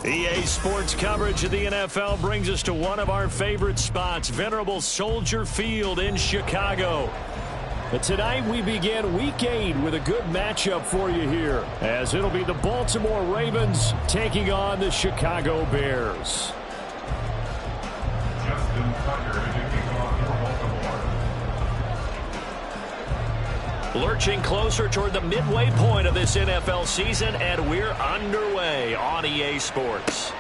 EA Sports coverage of the NFL brings us to one of our favorite spots, venerable Soldier Field in Chicago. But tonight we begin Week 8 with a good matchup for you here, as it'll be the Baltimore Ravens taking on the Chicago Bears. Lurching closer toward the midway point of this NFL season, and we're underway on EA Sports.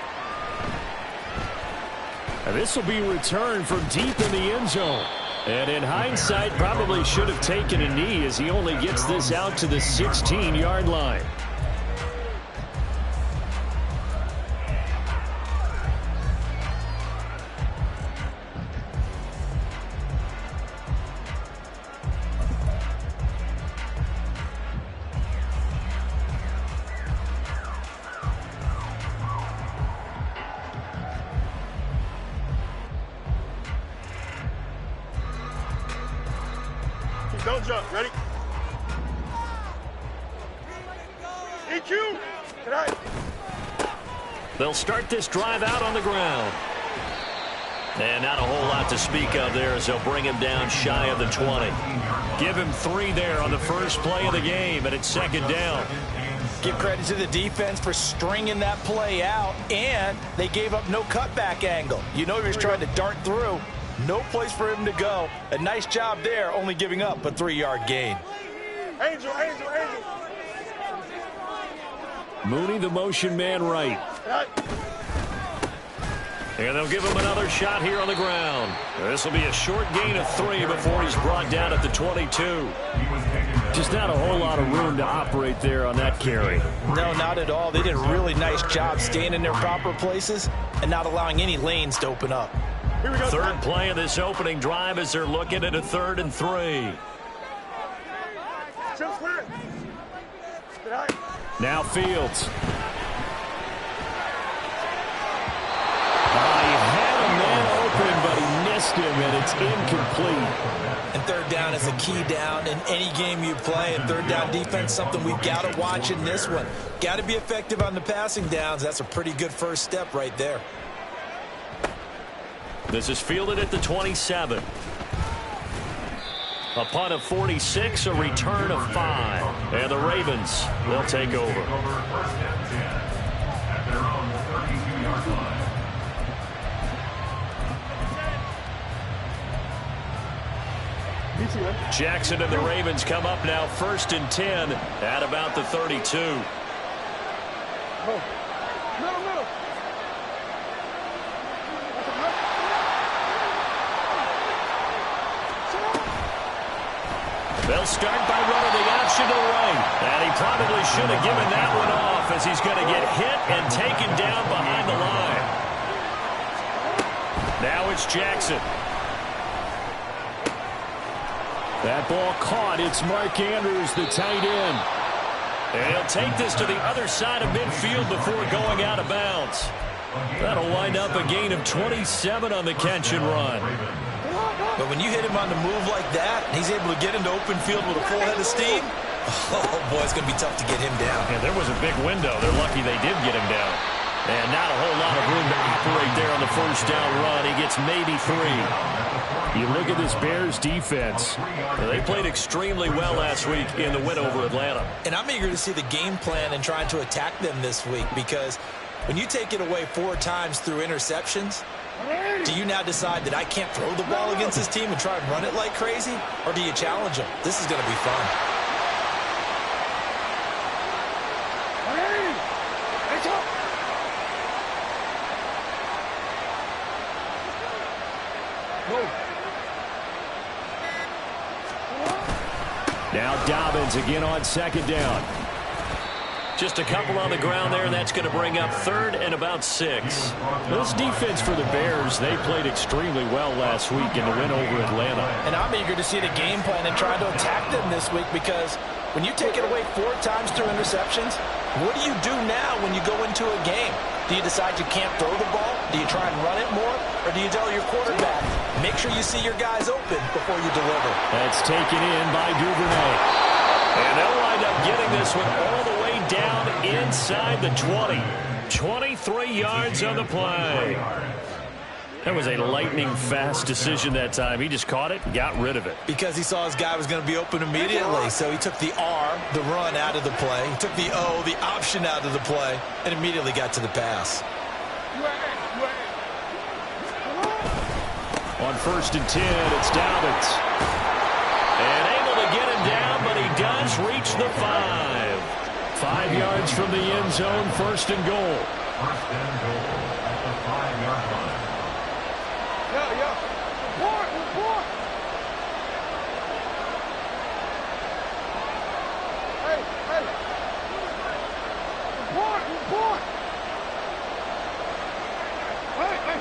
And this will be returned from deep in the end zone. And in hindsight, probably should have taken a knee as he only gets this out to the 16-yard line. Don't jump. Ready? EQ. Tonight. They'll start this drive out on the ground. And not a whole lot to speak of there as they'll bring him down shy of the 20. Give him 3 there on the first play of the game, and it's second down. Give credit to the defense for stringing that play out, and they gave up no cutback angle. You know he was trying to dart through. No place for him to go. A nice job there, only giving up a 3-yard gain. Angel, Angel, Angel. Mooney, the motion man right. And they'll give him another shot here on the ground. This will be a short gain of 3 before he's brought down at the 22. Just not a whole lot of room to operate there on that carry. No, not at all. They did a really nice job staying in their proper places and not allowing any lanes to open up. Third play of this opening drive as they're looking at a 3rd and 3. Now Fields. He had a man open, but he missed him, and it's incomplete. And third down is a key down in any game you play. And third down defense, something we've got to watch in this one. Got to be effective on the passing downs. That's a pretty good first step right there. This is fielded at the 27. A punt of 46, a return of 5. And the Ravens, they'll take over. Jackson and the Ravens come up now 1st and 10 at about the 32. They'll start by running the option to the right. And he probably should have given that one off as he's going to get hit and taken down behind the line. Now it's Jackson. That ball caught. It's Mark Andrews, the tight end. And he'll take this to the other side of midfield before going out of bounds. That'll wind up a gain of 27 on the catch and run. But when you hit him on the move like that, he's able to get into open field with a full head of steam. Oh, boy, it's going to be tough to get him down. Yeah, there was a big window. They're lucky they did get him down. And not a whole lot of room to operate there on the first down run. He gets maybe 3. You look at this Bears defense. They played extremely well last week in the win over Atlanta. And I'm eager to see the game plan and trying to attack them this week, because when you take it away 4 times through interceptions, do you now decide that I can't throw the ball against this team and try and run it like crazy? Or do you challenge them? This is going to be fun. Now Dobbins again on 2nd down. Just a couple on the ground there, and that's going to bring up 3rd and about 6. This defense for the Bears, they played extremely well last week in the win over Atlanta. And I'm eager to see the game plan and try to attack them this week, because when you take it away 4 times through interceptions, what do you do now when you go into a game? Do you decide you can't throw the ball? Do you try and run it more? Or do you tell your quarterback, make sure you see your guys open before you deliver? That's taken in by Duvernay. And they'll wind up getting this one all the way down inside the 20. 23 yards on the play. That was a lightning-fast decision that time. He just caught it and got rid of it. Because he saw his guy was going to be open immediately. So he took the R, the run, out of the play. He took the O, the option, out of the play, and immediately got to the pass. On 1st and 10, it's Dobbins. And able to get him down, but he does reach the 5. 5 yards from the end zone, 1st and goal. First and goal at the 5-yard line. Report. Hey. Report. Hey.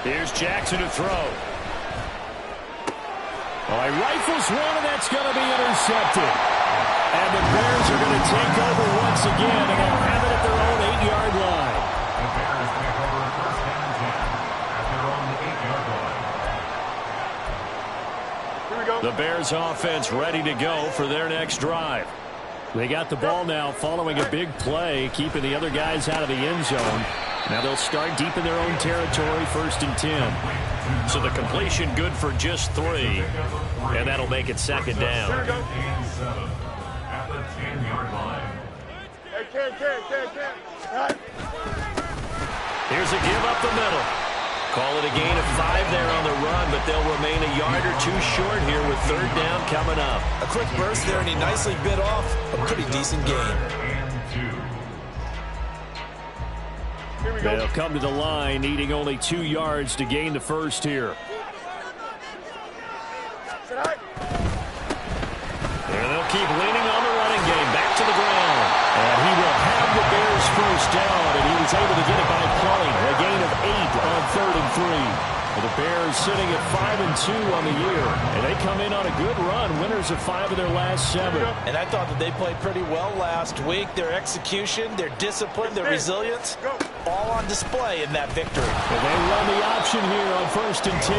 Here's Jackson to throw. Well, he rifles one, and that's going to be intercepted. And the Bears are going to take over once again, and they'll have it at their own 8-yard line. The Bears take over 1st and 10 at their own 8-yard line. Here we go. The Bears offense ready to go for their next drive. They got the ball now following a big play, keeping the other guys out of the end zone. Now they'll start deep in their own territory, 1st and 10. So the completion good for just 3, and that'll make it 2nd down. Here we go. At the 10-yard line. Hey, can. Right. Here's a give up the middle. Call it a gain of 5 there on the run, but they'll remain a yard or 2 short here with 3rd down coming up. A quick burst there, and he nicely bit off a pretty decent gain. Here we go. They'll come to the line, needing only 2 yards to gain the 1st here. And they'll keep leaning on the running game. Back to the ground. And he will have the Bears 1st down, and he was able to get it by playing. A gain of 8 on 3rd and 3. The Bears sitting at 5-2 on the year. And they come in on a good run, winners of 5 of their last 7. And I thought that they played pretty well last week. Their execution, their discipline, their resilience, all on display in that victory. And they run the option here on 1st and 10.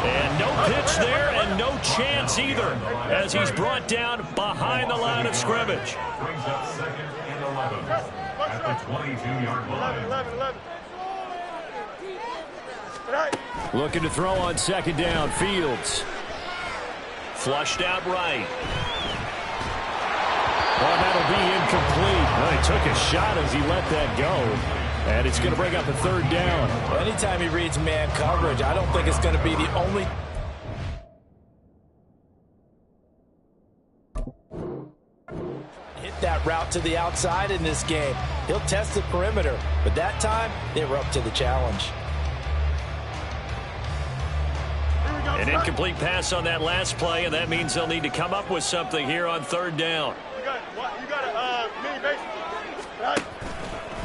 And no pitch there and no chance either as he's brought down behind the line of scrimmage. Brings up 2nd and 11 at the 22-yard line. 11. Right. Looking to throw on 2nd down. Fields. Flushed out right. Well, that'll be incomplete. Well, he took a shot as he let that go. And it's going to bring up a 3rd down. Anytime he reads man coverage, I don't think it's going to be the only... Hit that route to the outside in this game. He'll test the perimeter. But that time, they were up to the challenge. An incomplete pass on that last play, and that means they'll need to come up with something here on 3rd down. You got a mini base. Right.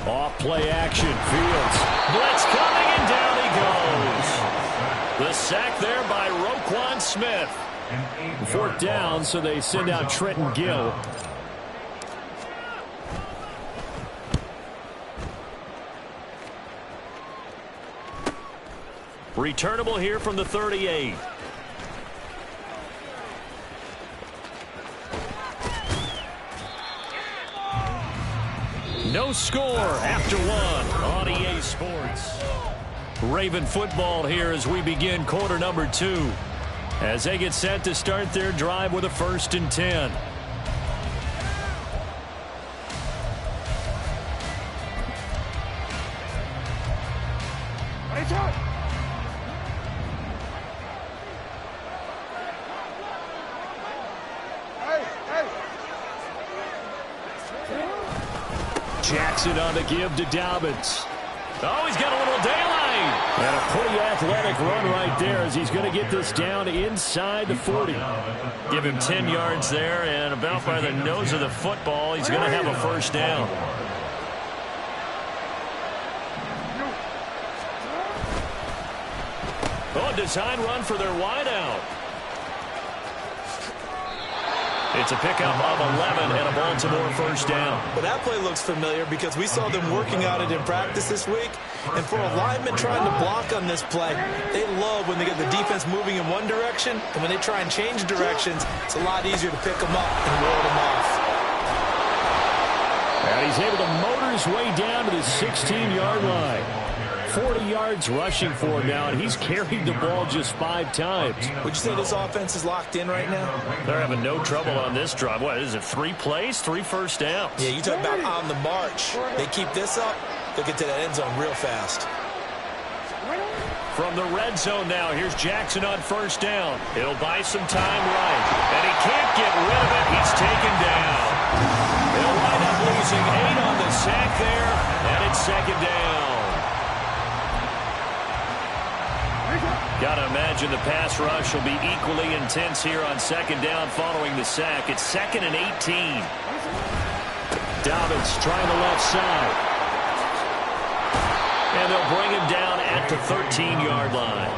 Off play action. Fields. Blitz coming, and down he goes. The sack there by Roquan Smith. 4th down, so they send out Trenton Gill. Returnable here from the 38. No score after 1 on EA Sports. Raven football here as we begin quarter number 2. As they get set to start their drive with a 1st and 10. Jackson on the give to Dobbins. Oh, he's got a little daylight. And a pretty athletic run right there as he's going to get this down inside the 40. Give him 10 yards there, and about by the nose of the football, he's going to have a 1st down. Oh, design run for their wideout. It's a pickup of 11 and a Baltimore 1st down. Well, that play looks familiar because we saw them working on it in practice this week. And for a lineman trying to block on this play, they love when they get the defense moving in one direction. And when they try and change directions, it's a lot easier to pick them up and ward them off. And he's able to motor his way down to the 16-yard line. 40 yards rushing for him now, and he's carried the ball just 5 times. Would you say this offense is locked in right now? They're having no trouble on this drive. What is it, 3 plays, 3 first downs? Yeah, you talk about on the march. They keep this up, they'll get to that end zone real fast. From the red zone now, here's Jackson on first down. He'll buy some time right, and he can't get rid of it. He's taken down. He'll wind up losing 8 on the sack there, and it's second down. Got to imagine the pass rush will be equally intense here on second down following the sack. It's 2nd and 18. Dobbins trying the left side. And they'll bring him down at the 13-yard line.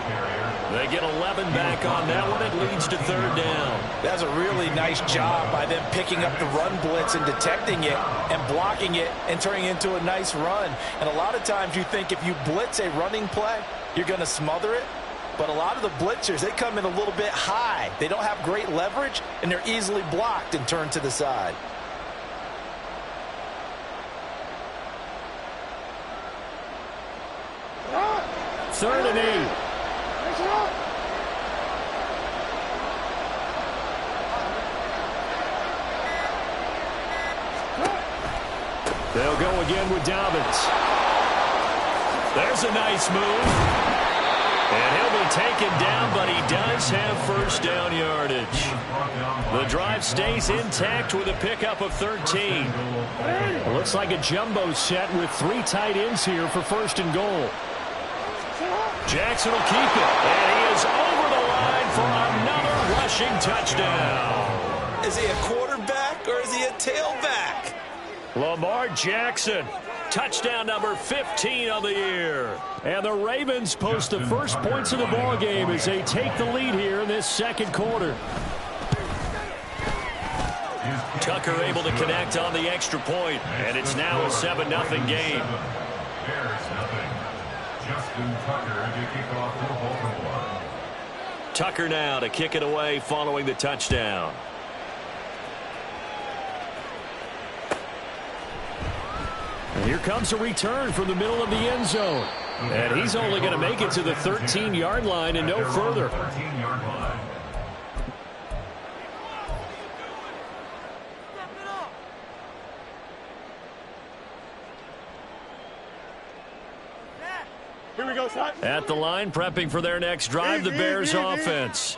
They get 11 back on that one. It leads to third down. That's a really nice job by them picking up the run blitz and detecting it and blocking it and turning it into a nice run. And a lot of times you think if you blitz a running play, you're going to smother it. But a lot of the blitzers, they come in a little bit high. They don't have great leverage, and they're easily blocked and turned to the side. Third and 8. They'll go again with Dobbins. There's a nice move. And he'll be taken down, but he does have first down yardage. The drive stays intact with a pickup of 13. Looks like a jumbo set with 3 tight ends here for first and goal. Jackson will keep it, and he is over the line for another rushing touchdown. Is he a quarterback or is he a tailback? Lamar Jackson, touchdown number 15 of the year. And the Ravens post the first points of the ball game as they take the lead here in this second quarter. Tucker able to connect on the extra point, and it's now a 7-0 game. Bears nothing. Justin Tucker to kick off for Baltimore. Tucker now to kick it away following the touchdown. And here comes a return from the middle of the end zone. And he's only going to make it to the 13-yard line and no further. 13-yard line. Here we go, son. At the line, prepping for their next drive, the Bears offense.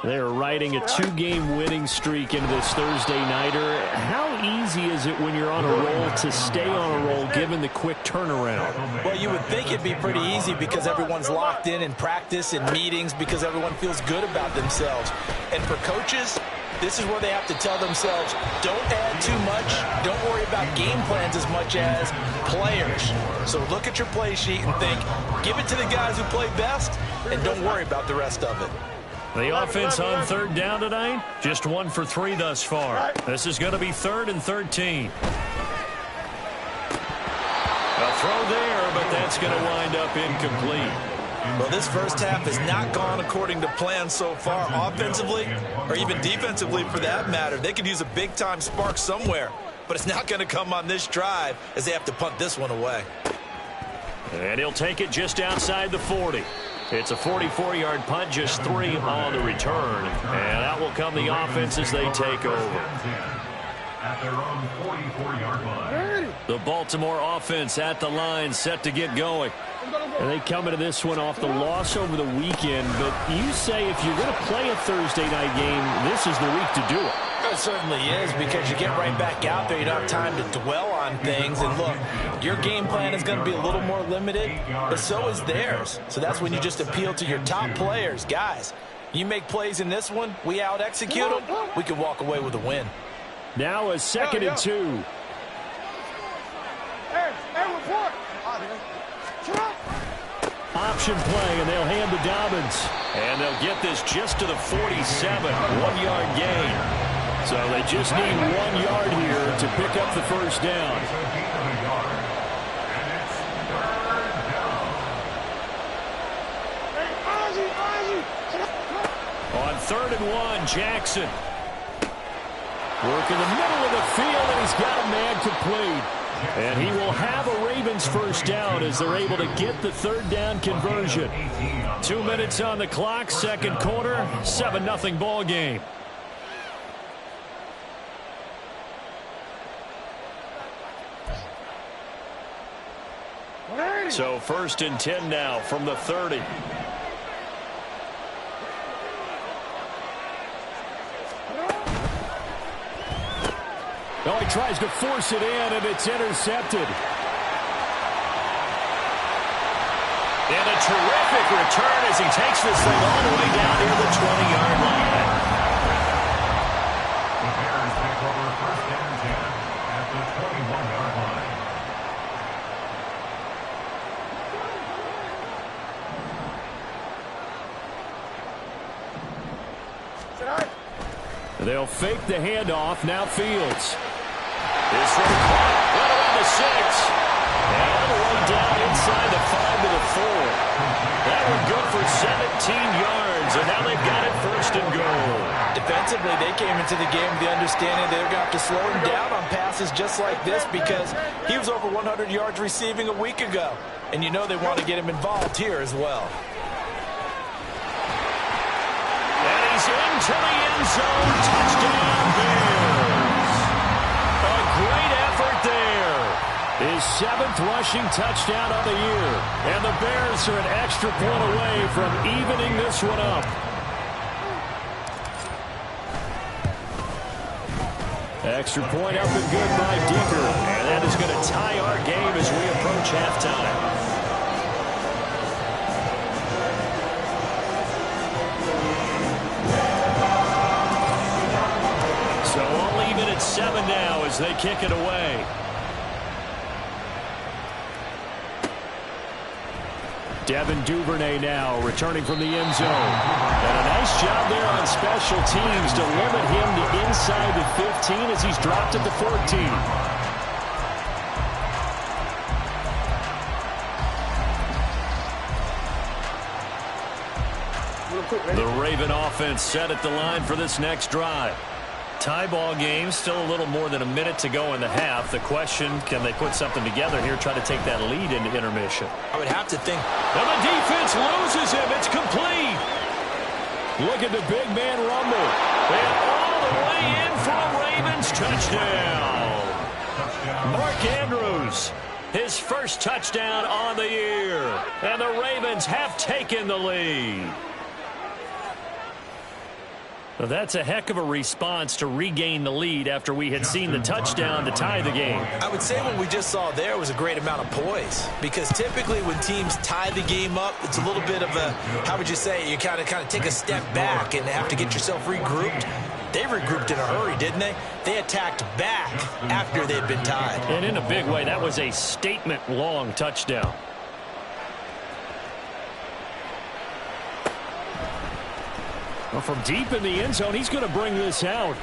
They're riding a 2-game winning streak into this Thursday nighter. How easy is it when you're on a roll to stay on a roll given the quick turnaround? Well, you would think it'd be pretty easy because everyone's locked in practice and meetings because everyone feels good about themselves. And for coaches, this is where they have to tell themselves, don't add too much, don't worry about game plans as much as players. So look at your play sheet and think, give it to the guys who play best, and don't worry about the rest of it. The offense on third down tonight, just 1 for 3 thus far. This is going to be 3rd and 13. A throw there, but that's going to wind up incomplete. Well, this first half has not gone according to plan so far offensively or even defensively for that matter. They could use a big-time spark somewhere, but it's not going to come on this drive as they have to punt this one away. And he'll take it just outside the 40. It's a 44-yard punt, just 3 on the return. And that will come the offense as they take over. At their own 44-yard line. The Baltimore offense at the line, set to get going. And they come into this one off the loss over the weekend. But you say if you're going to play a Thursday night game, this is the week to do it. It certainly is, because you get right back out there. You don't have time to dwell on things. And look, your game plan is going to be a little more limited, but so is theirs. So that's when you just appeal to your top players. Guys, you make plays in this one, we out-execute them, we can walk away with a win. Now a 2nd and 2. Hey, report. Option play, and they'll hand to Dobbins. And they'll get this just to the 47, 1-yard gain. So they just need 1 yard here to pick up the first down. On 3rd and 1, Jackson. Work in the middle of the field, and he's got a man complete. And he will have a Ravens first down as they're able to get the third down conversion. 2 minutes on the clock, second quarter, 7-0 ball game. So 1st and 10 now from the 30. Oh, he tries to force it in, and it's intercepted. And a terrific return as he takes this thing all the way down near the 20-yard line. The Bears take over 1st and 10 at the 21-yard line. They'll fake the handoff. Now Fields. This one caught right around the 6. And all the way down inside the 5 to the 4. That one good for 17 yards. And now they've got it 1st and goal. Defensively, they came into the game with the understanding they're going to have to slow him down on passes just like this because he was over 100 yards receiving a week ago. And you know they want to get him involved here as well. He's into the end zone. Touchdown, Bears. A great effort there. His 7th rushing touchdown of the year. And the Bears are an extra point away from evening this one up. Extra point up and good by Dicker. And that is going to tie our game as we approach halftime. So all even at 7 now as they kick it away. Devin Duvernay now returning from the end zone. And a nice job there on special teams to limit him to inside the 15 as he's dropped at the 14. The Raven offense set at the line for this next drive. Tie ball game, still a little more than a minute to go in the half. The question, can they put something together here, try to take that lead into intermission? I would have to think. And the defense loses him. It's complete. Look at the big man rumble. And all the way in for a Ravens touchdown. Mark Andrews, his first touchdown on the year. And the Ravens have taken the lead. Well, that's a heck of a response to regain the lead after we had seen the touchdown to tie the game. I would say what we just saw there was a great amount of poise because typically when teams tie the game up, it's a little bit of a, how would you say, you kind of take a step back and have to get yourself regrouped. They regrouped in a hurry, didn't they? They attacked back after they'd been tied. And in a big way, that was a statement-long touchdown. Well, from deep in the end zone, he's going to bring this out.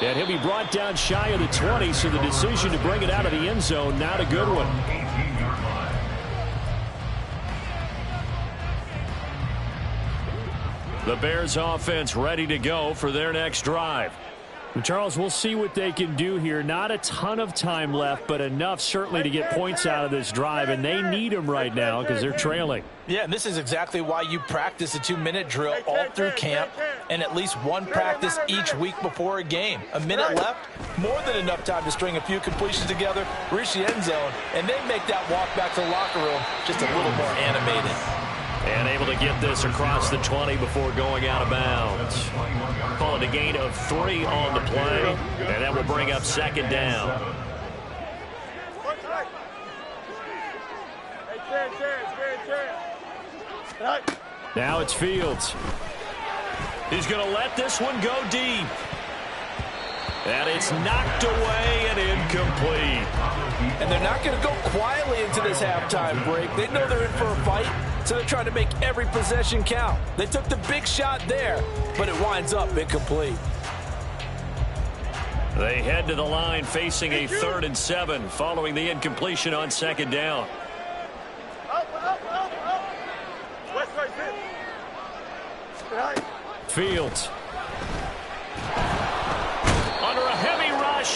And he'll be brought down shy of the 20, so the decision to bring it out of the end zone, not a good one. The Bears offense ready to go for their next drive. And Charles, we'll see what they can do here. Not a ton of time left, but enough certainly to get points out of this drive, and they need them right now because they're trailing. Yeah, and this is exactly why you practice a 2-minute drill all through camp and at least one practice each week before a game. A minute left, more than enough time to string a few completions together, reach the end zone, and then make that walk back to the locker room just a little more animated. And able to get this across the 20 before going out of bounds. Call it a gain of 3 on the play, and that will bring up second down. Now it's Fields. He's going to let this one go deep. And it's knocked away and incomplete. And they're not going to go quietly into this halftime break. They know they're in for a fight, so they're trying to make every possession count. They took the big shot there, but it winds up incomplete. They head to the line facing a 3rd and 7 following the incompletion on second down. Fields.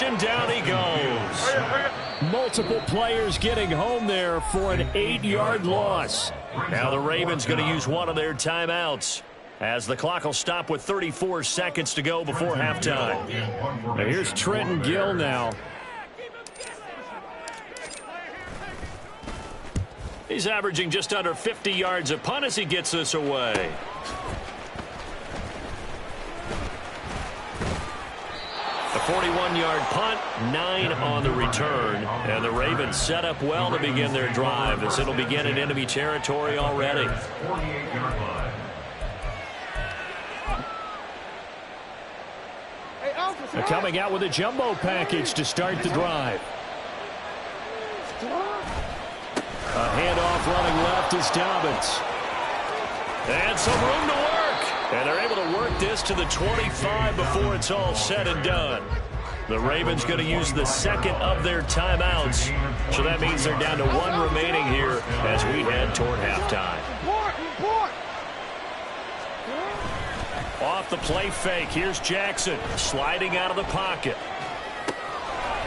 and down he goes. Multiple players getting home there for an 8-yard loss. Now the Ravens going to use one of their timeouts, as the clock will stop with 34 seconds to go before halftime. Now here's Trenton Gill now. He's averaging just under 50 yards a punt as he gets this away. A 41-yard punt, 9 on the return. And the Ravens set up well to begin their drive, as it'll begin in enemy territory already. 48-yard line. They're coming out with a jumbo package to start the drive. A handoff running left is Dobbins. And some room to work. And they're able to work this to the 25 before it's all said and done. The Ravens going to use the second of their timeouts. So that means they're down to 1 remaining here as we head toward halftime. Off the play fake. Here's Jackson sliding out of the pocket.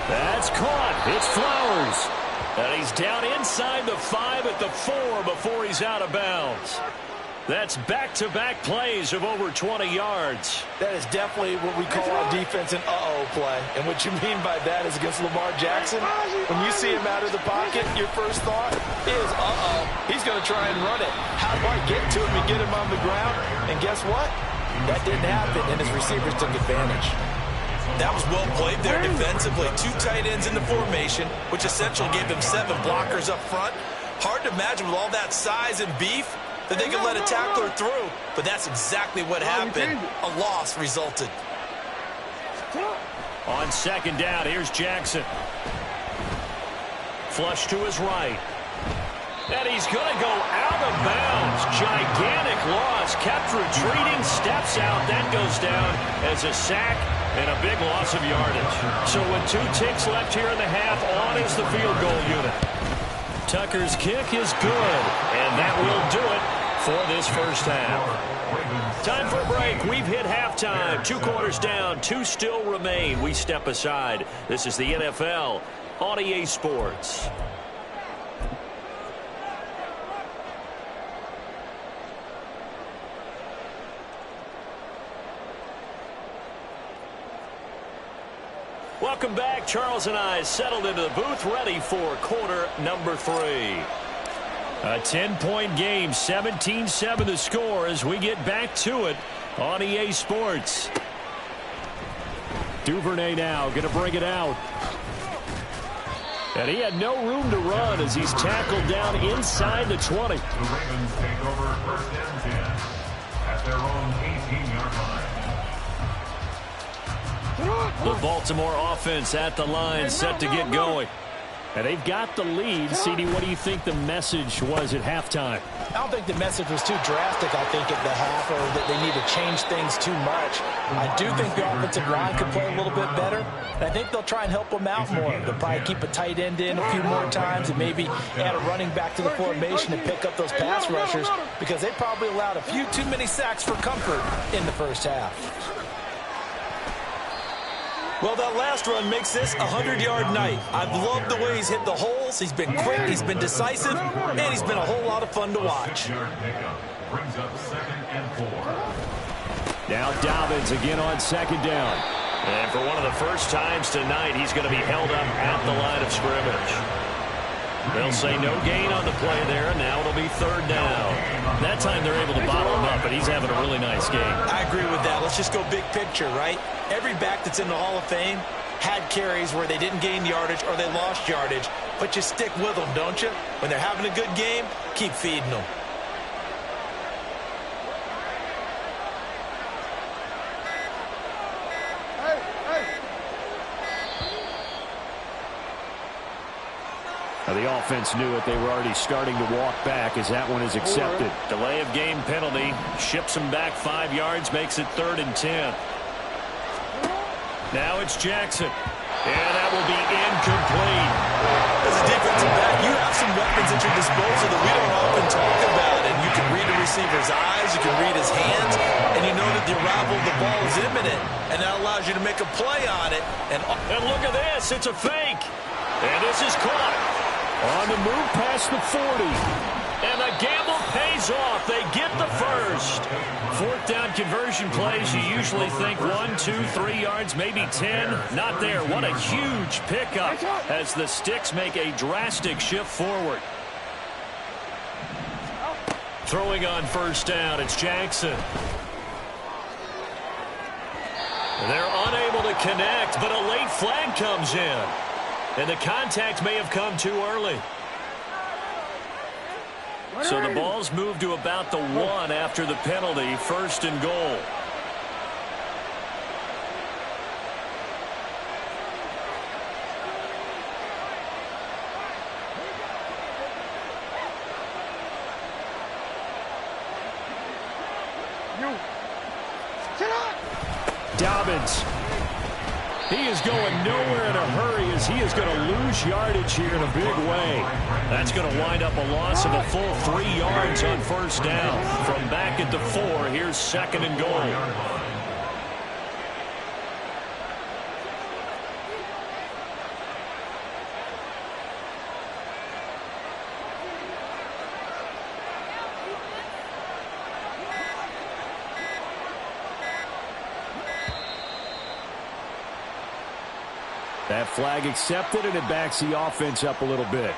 That's caught. It's Flowers. And he's down inside the 5 at the 4 before he's out of bounds. That's back-to-back plays of over 20 yards. That is definitely what we call our defense an uh-oh play. And what you mean by that is against Lamar Jackson, when you see him out of the pocket, your first thought is, uh-oh, he's going to try and run it. How do I get to him and get him on the ground? And guess what? That didn't happen, and his receivers took advantage. That was well played there defensively. 2 tight ends in the formation, which essentially gave them 7 blockers up front. Hard to imagine with all that size and beef that they could let a tackler through, but that's exactly what happened. A loss resulted. On second down, here's Jackson. Flush to his right. And he's going to go out of bounds. Gigantic loss. Kept retreating, steps out. That goes down as a sack and a big loss of yardage. So with 2 ticks left here in the half, on is the field goal unit. Tucker's kick is good, and that will do it for this first half. Time for a break. We've hit halftime. 2 quarters down, 2 still remain. We step aside. This is the NFL on EA Sports. Welcome back. Charles and I settled into the booth, ready for quarter number 3. A 10-point game, 17-7 the score as we get back to it on EA Sports. Duvernay now going to bring it out. And he had no room to run as he's tackled down inside the 20. The Ravens take over 1st and 10 at their own 18-yard line. The Baltimore offense at the line, set to get going. And they've got the lead. CD, what do you think the message was at halftime? I don't think the message was too drastic, I think, at the half, or that they need to change things too much. I do think the offensive line could play a little bit better. And I think they'll try and help them out more. They'll probably keep a tight end in a few more times and maybe add a running back to the formation and pick up those pass rushers, because they probably allowed a few too many sacks for comfort in the first half. Well, that last run makes this a 100-yard night. I've loved the way he's hit the holes. He's been quick, he's been decisive, and he's been a whole lot of fun to watch. Brings up 2nd and 4. Now Dobbins again on second down. And for one of the first times tonight, he's going to be held up at the line of scrimmage. They'll say no gain on the play there, and now it'll be 3rd down. That time they're able to bottle him up, but he's having a really nice game. I agree with that. Let's just go big picture, right? Every back that's in the Hall of Fame had carries where they didn't gain yardage or they lost yardage, but you stick with them, don't you? When they're having a good game, keep feeding them. Now the offense knew it. They were already starting to walk back as that one is accepted. Delay of game penalty. Ships them back 5 yards. Makes it 3rd and 10. Now it's Jackson. And that will be incomplete. This is defensive back, you have some weapons at your disposal that we don't often talk about. And you can read a receiver's eyes, you can read his hands, and you know that the arrival of the ball is imminent. And that allows you to make a play on it. And look at this. It's a fake. And this is caught. On the move past the 40. And the gamble pays off. They get the first. Fourth down conversion plays, you usually think 1, 2, 3 yards, maybe 10. Not there. What a huge pickup as the Sticks make a drastic shift forward. Throwing on first down, it's Jackson. They're unable to connect, but a late flag comes in. And the contact may have come too early. So the ball's moved to about the 1 after the penalty, first and goal. Dobbins. He is going nowhere in a hurry as he is going to lose yardage here in a big way. That's going to wind up a loss of a full 3 yards on first down. From back at the 4, here's second and goal. That flag accepted, and it backs the offense up a little bit.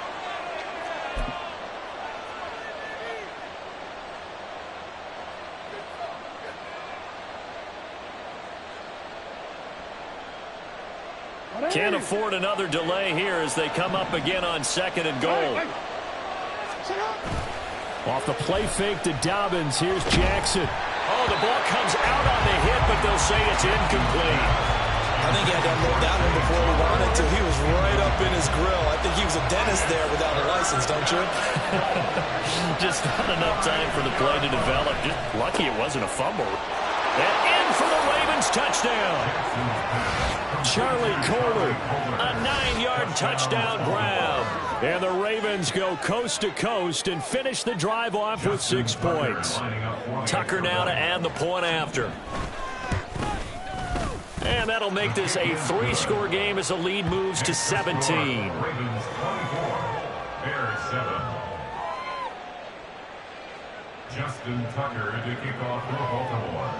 Can't afford another delay here as they come up again on second and goal. Off the play fake to Dobbins, here's Jackson. Oh, the ball comes out on the hit, but they'll say it's incomplete. I think he had to unload that one before he wanted to. He was right up in his grill. I think he was a dentist there without a license, don't you? Just not enough time for the play to develop. Just lucky it wasn't a fumble. And in for the Ravens touchdown. Charlie Kohler, a 9-yard touchdown grab. And the Ravens go coast to coast and finish the drive off with 6 points. Tucker now to add the point after. And that'll make this a 3-score game as the lead moves to 17. Ravens 24, Bears 7. Justin Tucker to kick off for Baltimore.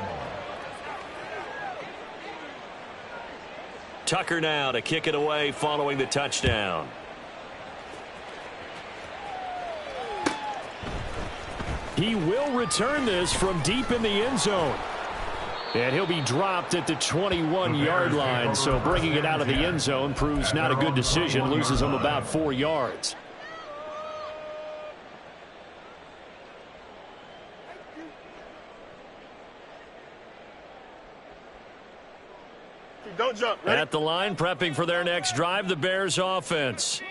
Tucker now to kick it away following the touchdown. He will return this from deep in the end zone. And he'll be dropped at the 21-yard line, so bringing it out of the end zone proves not a good decision, loses him about 4 yards. Don't jump. Ready? At the line, prepping for their next drive, the Bears offense.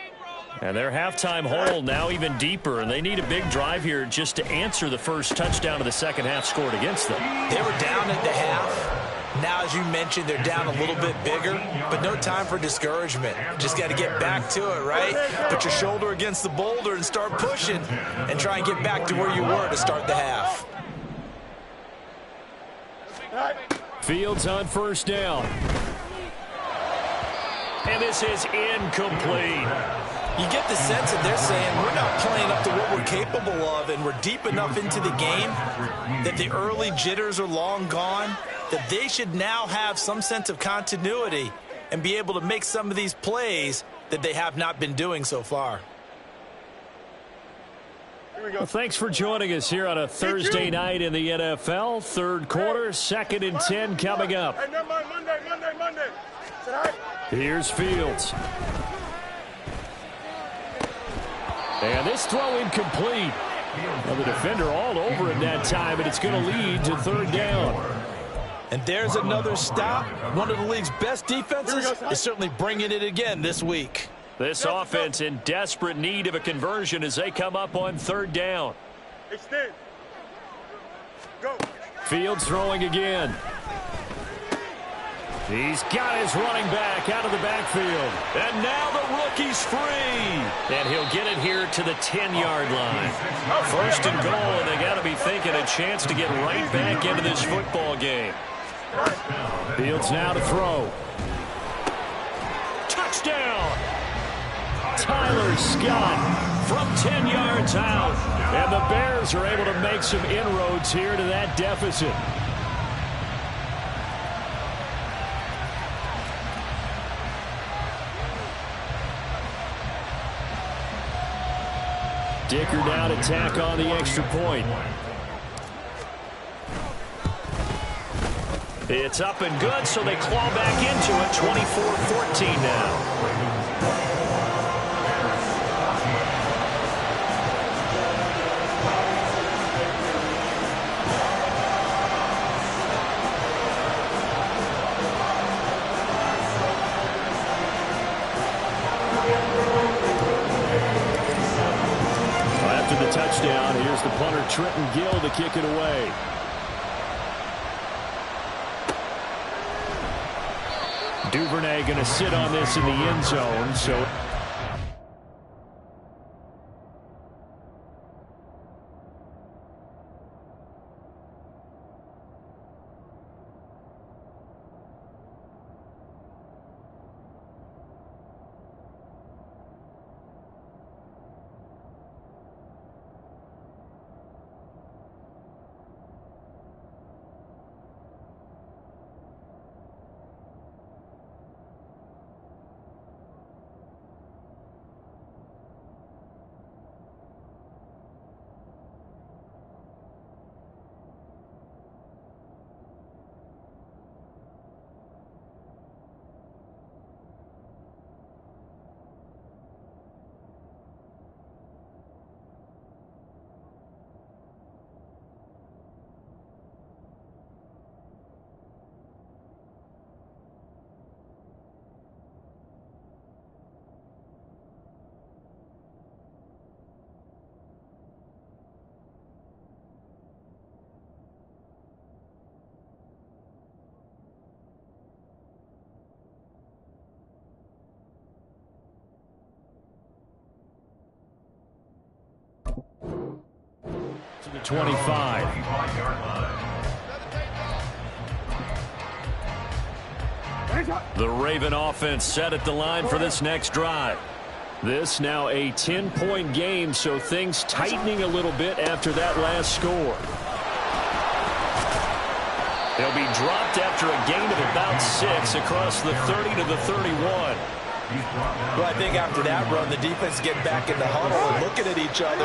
And their halftime hole now even deeper, and they need a big drive here just to answer the first touchdown of the second half scored against them. They were down at the half. Now, as you mentioned, they're down a little bit bigger, but no time for discouragement. Just got to get back to it, right? Put your shoulder against the boulder and start pushing and try and get back to where you were to start the half. Fields on first down. And this is incomplete. You get the sense that they're saying we're not playing up to what we're capable of, and we're deep enough into the game that the early jitters are long gone, that they should now have some sense of continuity and be able to make some of these plays that they have not been doing so far. Well, thanks for joining us here on a Thursday night in the NFL. Third quarter, 2nd and 10 coming up. Hey, never mind, Monday. Here's Fields. And this throw incomplete. Well, the defender all over it that time, and it's going to lead to third down. And there's another stop. One of the league's best defenses is certainly bringing it again this week. This offense in desperate need of a conversion as they come up on third down. Extend. Go. Fields throwing again. He's got his running back out of the backfield. backfield. And now the rookie's free. And he'll get it here to the 10-yard line. First and goal, and they got to be thinking a chance to get right back into this football game. Fields now to throw. Touchdown! Tyler Scott from 10 yards out. And the Bears are able to make some inroads here to that deficit. Dicker down to tack on the extra point. It's up and good, so they claw back into it. 24-14 now. After the touchdown, here's the punter Trenton Gill to kick it away. Duvernay going to sit on this in the end zone. So to the 25. The Raven offense set at the line for this next drive. This now a 10-point game, so things tightening a little bit after that last score. They'll be dropped after a gain of about 6 across the 30 to the 31. Well, I think after that run, the defense getting back in the huddle and looking at each other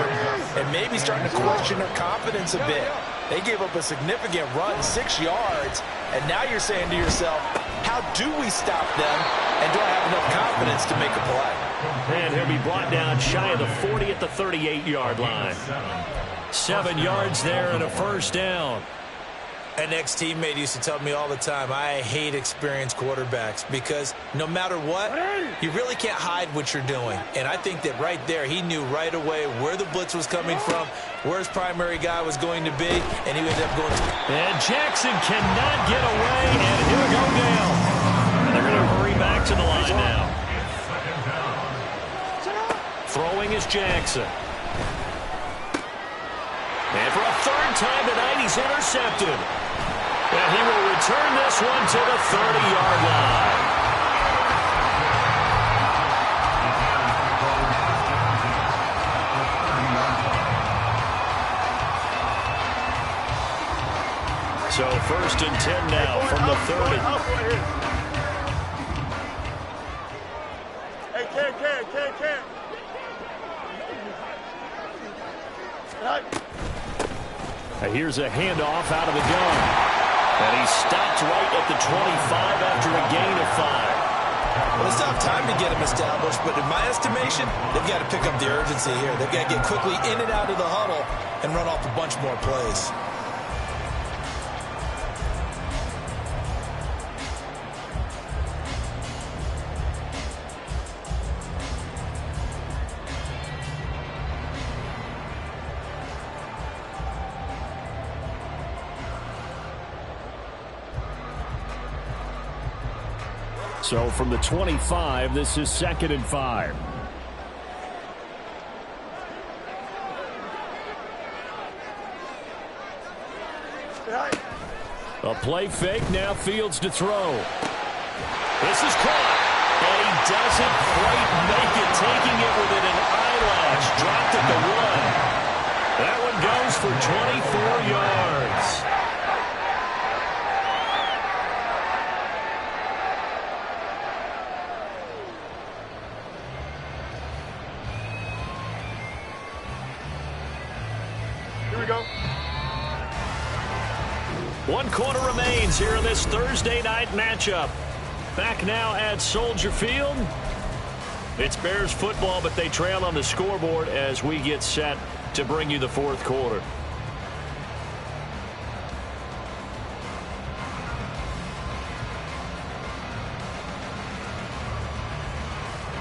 and maybe starting to question their confidence a bit. They gave up a significant run, 6 yards, and now you're saying to yourself, how do we stop them, and do I have enough confidence to make a play? And he'll be brought down shy of the 40 at the 38-yard line. 7 yards there and a first down. An ex-teammate used to tell me all the time, I hate experienced quarterbacks because no matter what, you really can't hide what you're doing. And I think that right there, he knew right away where the blitz was coming from, where his primary guy was going to be, and he ended up going to... And Jackson cannot get away, and he'll go down. And they're going to hurry back to the line now. Throwing is Jackson. And for a third time tonight, he's intercepted. And he will return this one to the 30-yard line. So first and 10 now from the 30. Hey, Cam. Here's a handoff out of the gun. And he stopped right at the 25 after a gain of 5. Well, it's not time to get him established, but in my estimation, they've got to pick up the urgency here. They've got to get quickly in and out of the huddle and run off a bunch more plays. So from the 25, this is 2nd and 5. A play fake, now Fields to throw. This is caught, and he doesn't quite make it, taking it within an eyelash. Dropped at the 1. That one goes for 24 yards. Here we go. 1 quarter remains here in this Thursday night matchup. Back now at Soldier Field. It's Bears football, but they trail on the scoreboard as we get set to bring you the 4th quarter.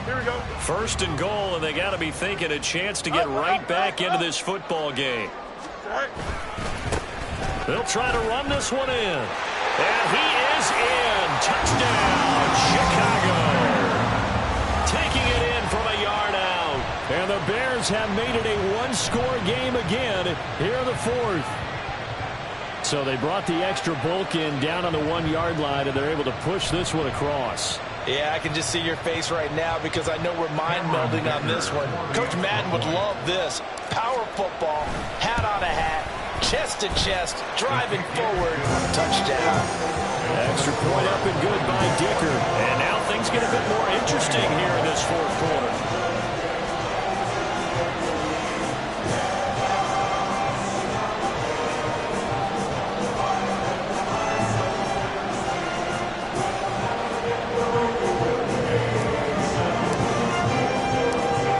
Here we go. 1st and goal, and they got to be thinking a chance to get right back into this football game. All right. They'll try to run this one in. And he is in. Touchdown, Chicago. Taking it in from a yard out. And the Bears have made it a one-score game again here in the 4th. So they brought the extra bulk in down on the 1-yard line, and they're able to push this one across. Yeah, I can just see your face right now because I know we're mind-melding on this one. Coach Madden would love this. Power football, hat on a hat, chest to chest, driving forward, touchdown. Extra point up and good by Dicker. And now things get a bit more interesting here in this 4th quarter.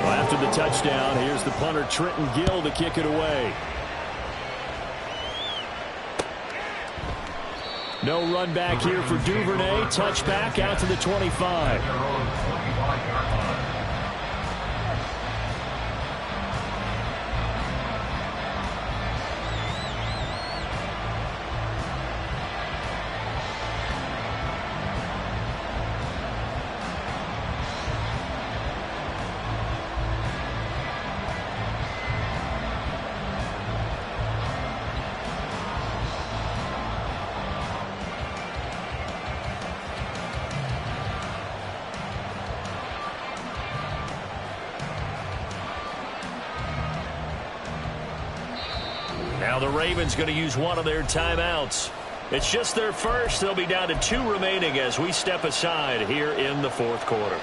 After the touchdown, here's the punter Trenton Gill to kick it away. No run back here for Duvernay. Touchback out to the 25. Now the Ravens going to use one of their timeouts. It's just their first. They'll be down to 2 remaining as we step aside here in the 4th quarter.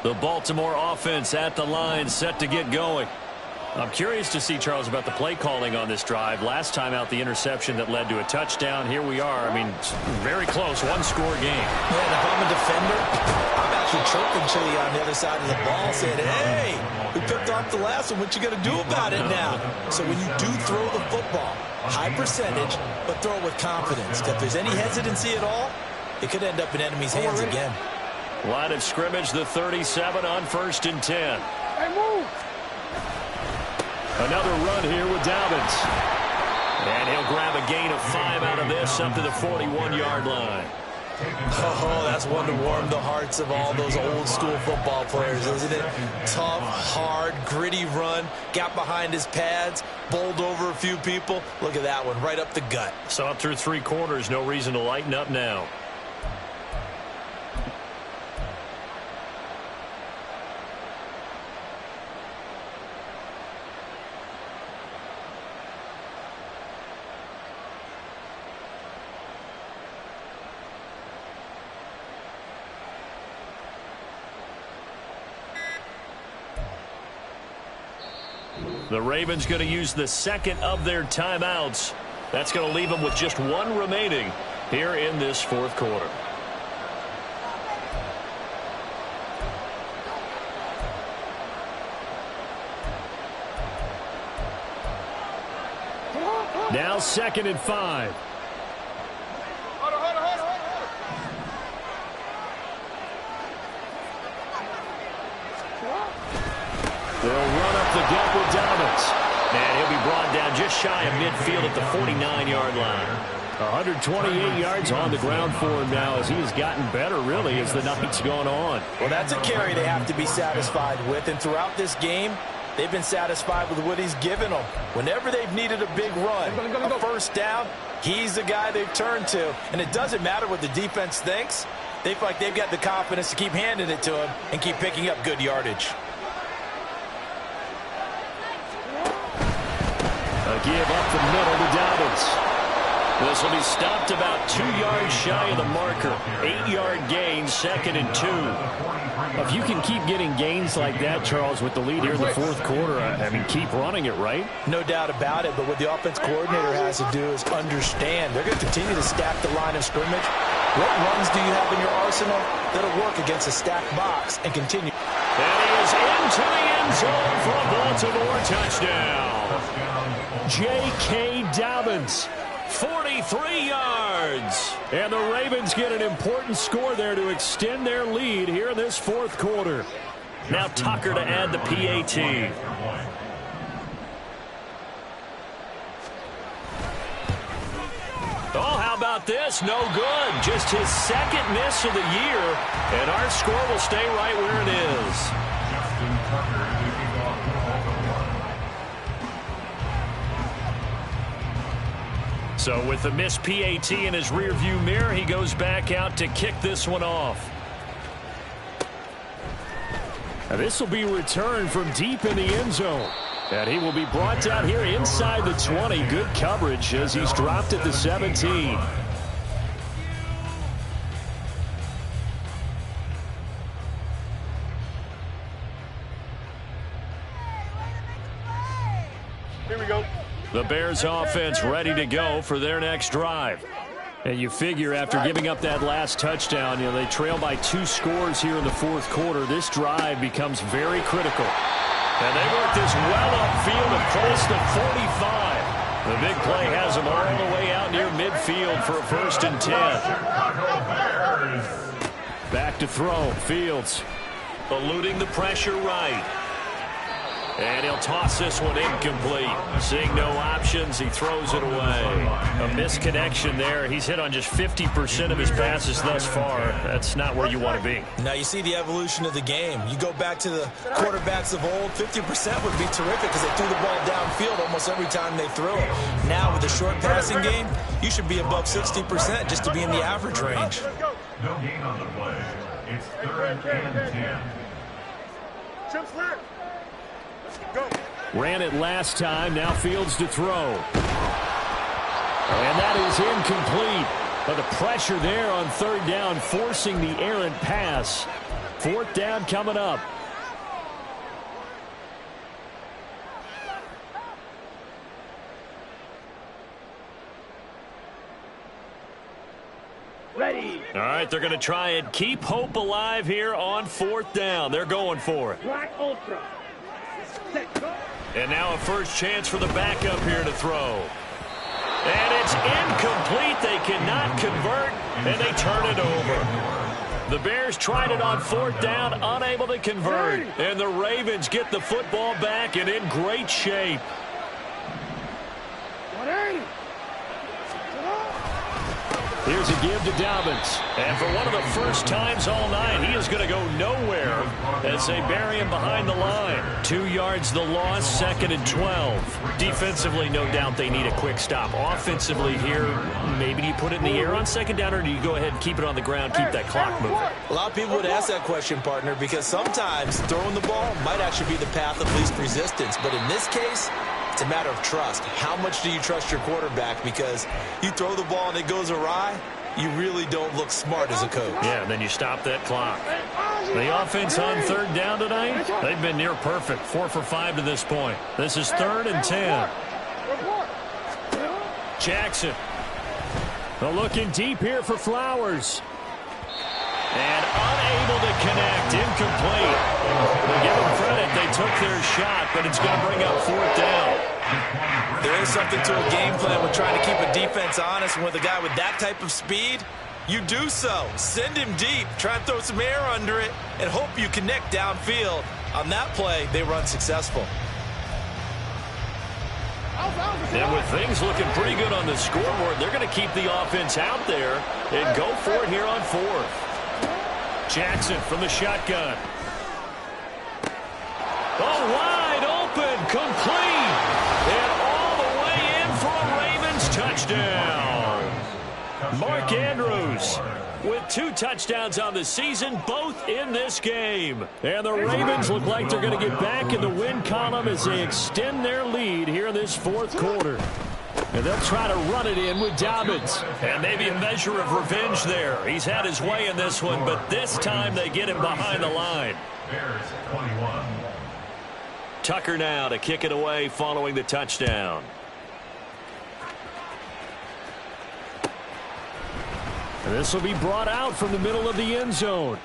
The Baltimore offense at the line, set to get going. I'm curious to see, Charles, about the play calling on this drive. Last time out, the interception that led to a touchdown. Here we are. I mean, very close, 1-score game. Yeah, and if I'm a defender, I'm actually chirping Chili on the other side of the ball saying, hey, we picked off the last one. What you going to do about it now? So when you do throw the football, high percentage, but throw it with confidence. If there's any hesitancy at all, it could end up in enemy's hands again. Line of scrimmage, the 37 on 1st and 10. Hey, move. Another run here with Dobbins. And he'll grab a gain of 5 out of this up to the 41-yard line. Oh, that's one to warm the hearts of all those old school football players, isn't it? Tough, hard, gritty run, got behind his pads, bowled over a few people. Look at that one, right up the gut. So up through 3 quarters, no reason to lighten up now. The Ravens going to use the 2nd of their timeouts. That's going to leave them with just 1 remaining here in this 4th quarter. Now 2nd and 5. They'll run up the gut with Dobbins. And he'll be brought down just shy of midfield at the 49-yard line. 128 yards on the ground for him now as he has gotten better, really, as the night's gone on. Well, that's a carry they have to be satisfied with. And throughout this game, they've been satisfied with what he's given them. Whenever they've needed a big run, a first down, he's the guy they've turned to. And it doesn't matter what the defense thinks. They feel like they've got the confidence to keep handing it to him and keep picking up good yardage. A give up the middle to Dobbins. This will be stopped about 2 yards shy of the marker. 8-yard gain, 2nd and 2. If you can keep getting gains like that, Charles, with the lead here in the 4th quarter, I mean, keep running it, right? No doubt about it, but what the offense coordinator has to do is understand. They're going to continue to stack the line of scrimmage. What runs do you have in your arsenal that'll work against a stacked box and continue? And he is into the end zone for a Baltimore touchdown. J.K. Dobbins, 43 yards. And the Ravens get an important score there to extend their lead here in this 4th quarter. Now Tucker to add the PAT. Oh, how about this? No good. Just his 2nd miss of the year. And our score will stay right where it is. Justin Tucker kicking off for Baltimore. So with the missed PAT in his rearview mirror, he goes back out to kick this one off. Now this will be returned from deep in the end zone. And he will be brought down here inside the 20. Good coverage as he's dropped at the 17. Here we go. The Bears offense ready to go for their next drive. And you figure after giving up that last touchdown, you know, they trail by 2 scores here in the 4th quarter. This drive becomes very critical. And they work this well upfield across the 45. The big play has them all the way out near midfield for a 1st and 10. Back to throw. Fields eluding the pressure right. And he'll toss this one incomplete. Seeing no options, he throws it away. A misconnection there. He's hit on just 50% of his passes thus far. That's not where you want to be. Now you see the evolution of the game. You go back to the quarterbacks of old, 50% would be terrific because they threw the ball downfield almost every time they threw it. Now with the short passing game, you should be above 60% just to be in the average range. No gain on the play. It's 3rd and 10. Chip slip. Go. Ran it last time. Now Fields to throw. And that is incomplete. But the pressure there on 3rd down, forcing the errant pass. 4th down coming up. Ready. All right, they're going to try and keep hope alive here on 4th down. They're going for it. Black Ultra. And now a first chance for the backup here to throw. And it's incomplete. They cannot convert, and they turn it over. The Bears tried it on 4th down, unable to convert. And the Ravens get the football back and in great shape. Here's a give to Dobbins. And for one of the first times all night, he is going to go nowhere as they bury him behind the line. 2 yards the loss, 2nd and 12. Defensively, no doubt they need a quick stop. Offensively here, maybe do you put it in the air on 2nd down, or do you go ahead and keep it on the ground, keep that clock moving? A lot of people would ask that question, partner, because sometimes throwing the ball might actually be the path of least resistance. But in this case, it's a matter of trust. How much do you trust your quarterback? Because you throw the ball and it goes awry, you really don't look smart as a coach. Yeah, and then you stop that clock. The offense on 3rd down tonight, they've been near perfect. 4 for 5 to this point. This is 3rd and 10. Jackson. They're looking deep here for Flowers. And unable to connect. Incomplete. We'll give them credit. They took their shot, but it's going to bring up 4th down. There is something to a game plan with trying to keep a defense honest, and with a guy with that type of speed, you do so. Send him deep, try and throw some air under it, and hope you connect downfield. On that play, they run successful. And with things looking pretty good on the scoreboard, they're going to keep the offense out there and go for it here on fourth. Jackson from the shotgun. Oh, wide open, complete, and all the way in for a Ravens touchdown. Mark Andrews with 2 touchdowns on the season, both in this game. And the Ravens look like they're going to get back in the win column as they extend their lead here in this fourth quarter. And they'll try to run it in with Dobbins. And maybe a measure of revenge there. He's had his way in this one, but this time they get him behind the line. Bears 21. Tucker now to kick it away following the touchdown. And this will be brought out from the middle of the end zone.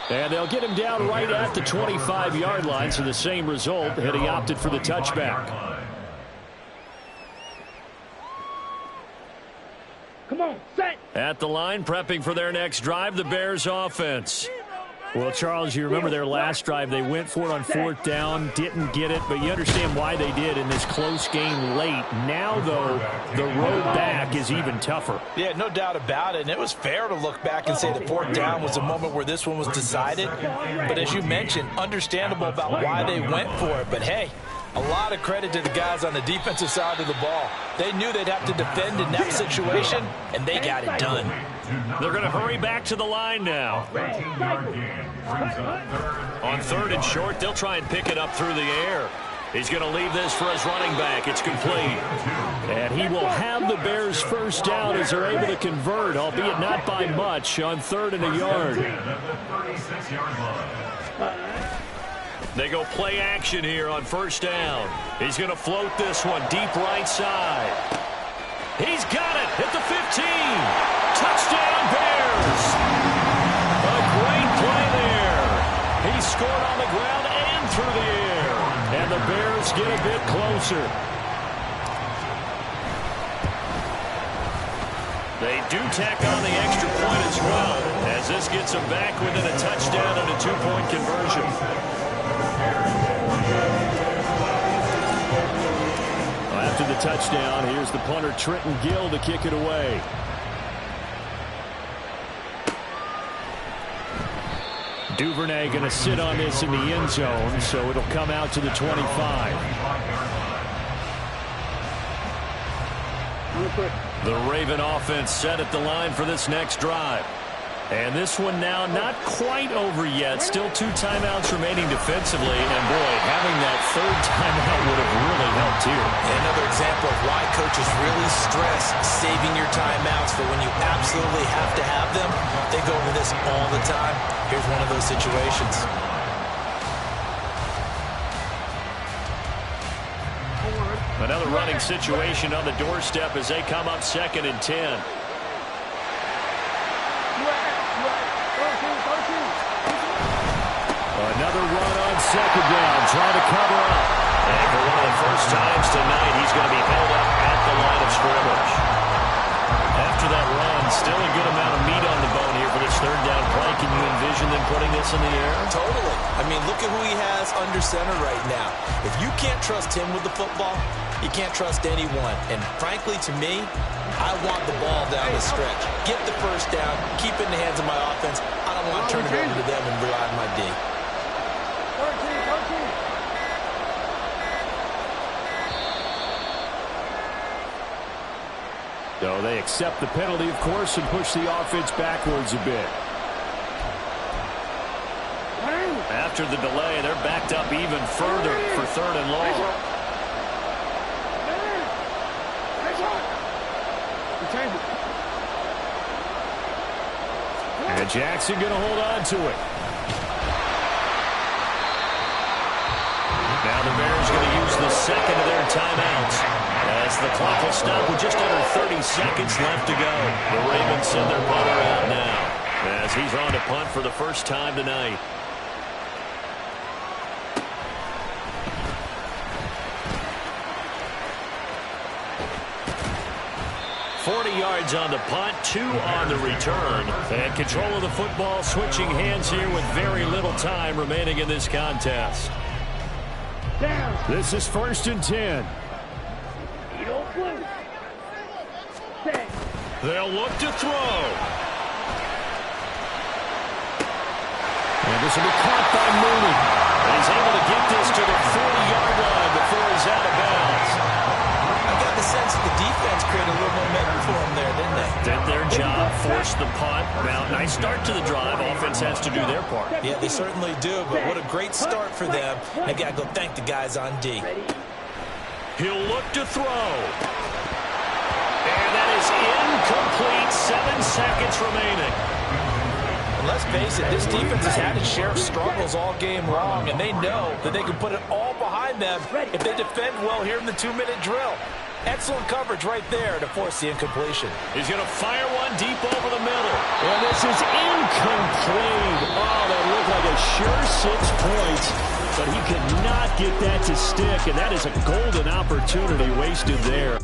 And they'll get him down right at the 25-yard line, so the same result, and he opted for the touchback. Come on, set. At the line, prepping for their next drive, the Bears offense. Well, Charles, you remember their last drive. They went for it on 4th down, didn't get it, but you understand why they did in this close game late. Now, though, the road back is even tougher. Yeah, no doubt about it. And it was fair to look back and say the 4th down was the moment where this one was decided. But as you mentioned, understandable about why they went for it. But, hey, a lot of credit to the guys on the defensive side of the ball. They knew they'd have to defend in that situation, and they got it done. They're going to hurry back to the line now. 13-yard gain brings up third. On 3rd and short, they'll try and pick it up through the air. He's going to leave this for his running back. It's complete. And he will have the Bears first down as they're able to convert, albeit not by much, on 3rd and a yard. They go play action here on 1st down. He's going to float this one deep right side. He's got it at the 15. Touchdown, Bears. A great play there. He scored on the ground and through the air. And the Bears get a bit closer. They do tack on the extra point as well, as this gets them back within a touchdown and a 2-point conversion. After the touchdown, here's the punter Trenton Gill to kick it away. Duvernay going to sit on this in the end zone, so it'll come out to the 25. The Raven offense set at the line for this next drive. And this one now not quite over yet. Still 2 timeouts remaining defensively. And, boy, having that 3rd timeout would have really helped here. Another example of why coaches really stress saving your timeouts for when you absolutely have to have them. They go over this all the time. Here's one of those situations. Another running situation on the doorstep as they come up 2nd and 10. Another run on 2nd down, trying to cover up. And for one of the first times tonight, he's going to be held up at the line of scrimmage. After that run, still a good amount of meat on the bone here for this 3rd down play. Can you envision them putting this in the air? Totally. I mean, look at who he has under center right now. If you can't trust him with the football, you can't trust anyone. And frankly, to me, I want the ball down the stretch. Get the first down, keep it in the hands of my offense. I don't want to turn it over to them and rely on my D. So they accept the penalty, of course, and push the offense backwards a bit. After the delay, they're backed up even further for 3rd and long. And Jackson going to hold on to it. Now the Bears going to use the 2nd of their timeouts, as the clock will stop with just under 30 seconds left to go. The Ravens send their punter out now, as he's on to punt for the first time tonight. 40 yards on the punt, 2 on the return. And control of the football switching hands here with very little time remaining in this contest. This is 1st and 10. They'll look to throw. And this will be caught by Mooney. And he's able to get this to the 40-yard line before he's out of bounds. I got the sense that the defense created a little momentum for him there, didn't they? Did their job, forced the punt. Now, nice start to the drive. Offense has to do their part. Yeah, they certainly do, but what a great start for them. They got to go thank the guys on D. He'll look to throw. And that is incomplete. 7 seconds remaining. And let's face it, this defense has had its share of struggles all game long, and they know that they can put it all behind them if they defend well here in the 2-minute drill. Excellent coverage right there to force the incompletion. He's going to fire one deep over the middle. And this is incomplete. Oh, that looked like a sure 6 points. But he could not get that to stick, and that is a golden opportunity wasted there.